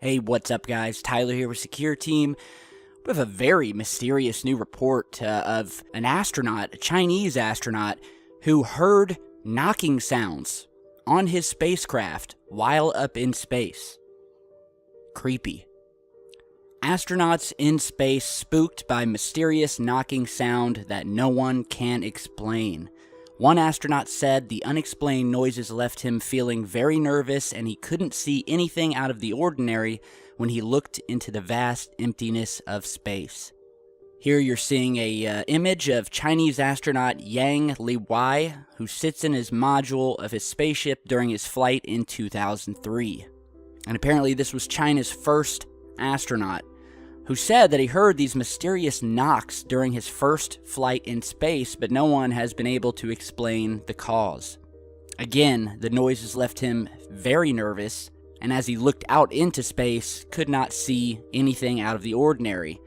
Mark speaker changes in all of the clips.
Speaker 1: Hey, what's up guys? Tyler here with Secure Team. We have a very mysterious new report of an astronaut, a Chinese astronaut, who heard knocking sounds on his spacecraft while up in space. Creepy. Astronauts in space spooked by mysterious knocking sound that no one can explain. One astronaut said the unexplained noises left him feeling very nervous and he couldn't see anything out of the ordinary when he looked into the vast emptiness of space. Here you're seeing a image of Chinese astronaut Yang Liwei, who sits in his module of his spaceship during his flight in 2003. And apparently this was China's first astronaut who said that he heard these mysterious knocks during his first flight in space, but no one has been able to explain the cause. Again, the noises left him very nervous, and as he looked out into space, could not see anything out of the ordinary.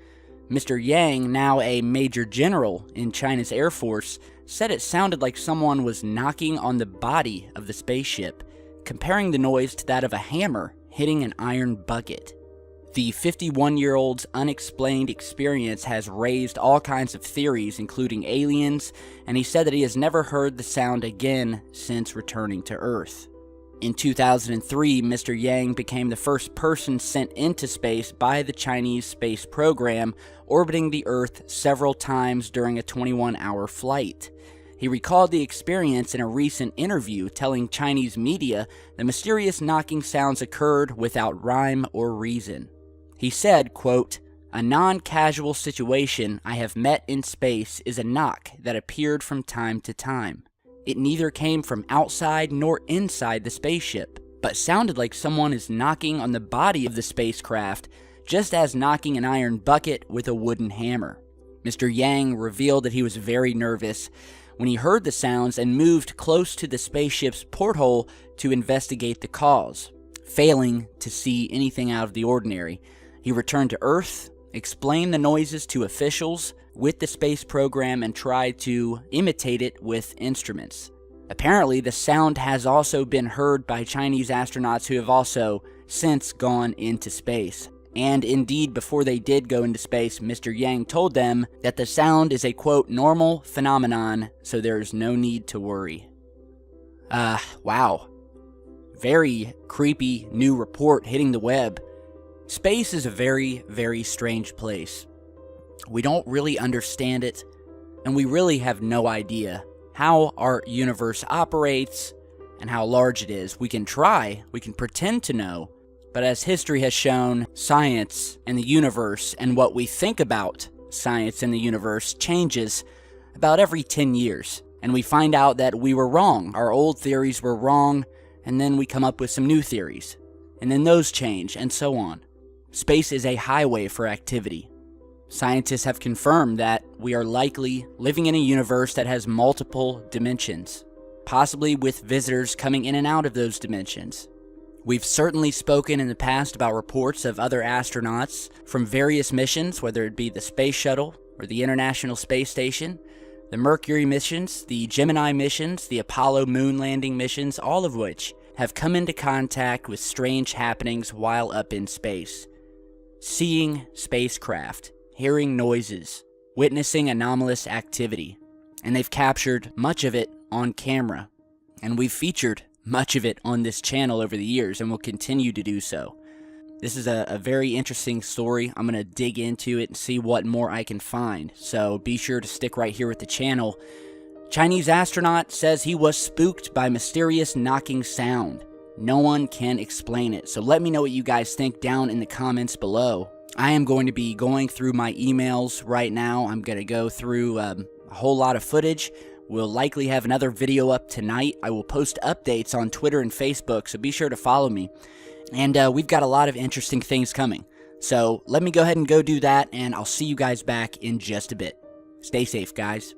Speaker 1: Mr. Yang, now a major general in China's Air Force, said it sounded like someone was knocking on the body of the spaceship, comparing the noise to that of a hammer hitting an iron bucket. The 51-year-old's unexplained experience has raised all kinds of theories, including aliens, and he said that he has never heard the sound again since returning to Earth. In 2003, Mr. Yang became the first person sent into space by the Chinese space program, orbiting the Earth several times during a 21-hour flight. He recalled the experience in a recent interview, telling Chinese media the mysterious knocking sounds occurred without rhyme or reason. He said, quote, "A non-casual situation I have met in space is a knock that appeared from time to time. It neither came from outside nor inside the spaceship, but sounded like someone is knocking on the body of the spacecraft, just as knocking an iron bucket with a wooden hammer." Mr. Yang revealed that he was very nervous when he heard the sounds and moved close to the spaceship's porthole to investigate the cause, failing to see anything out of the ordinary. He returned to Earth, explained the noises to officials with the space program, and tried to imitate it with instruments. Apparently, the sound has also been heard by Chinese astronauts who have also since gone into space. And indeed, before they did go into space, Mr. Yang told them that the sound is a, quote, normal phenomenon, so there's no need to worry. Wow. Very creepy new report hitting the web. Space is a very, very strange place. We don't really understand it, and we really have no idea how our universe operates and how large it is. We can try, we can pretend to know, but as history has shown, science and the universe and what we think about science and the universe changes about every 10 years. And we find out that we were wrong. Our old theories were wrong, and then we come up with some new theories. And then those change, and so on. Space is a highway for activity. Scientists have confirmed that we are likely living in a universe that has multiple dimensions, possibly with visitors coming in and out of those dimensions. We've certainly spoken in the past about reports of other astronauts from various missions, whether it be the Space Shuttle or the International Space Station, the Mercury missions, the Gemini missions, the Apollo moon landing missions, all of which have come into contact with strange happenings while up in space. Seeing spacecraft, hearing noises, witnessing anomalous activity, and they've captured much of it on camera, and we've featured much of it on this channel over the years, and will continue to do so. This is a very interesting story. I'm going to dig into it and see what more I can find, so be sure to stick right here with the channel. Chinese astronaut says he was spooked by mysterious knocking sound. No one can explain it, so let me know what you guys think down in the comments below. I am going to be going through my emails right now. I'm going to go through a whole lot of footage. We'll likely have another video up tonight. I will post updates on Twitter and Facebook, so be sure to follow me. And we've got a lot of interesting things coming. So let me go ahead and go do that, and I'll see you guys back in just a bit. Stay safe, guys.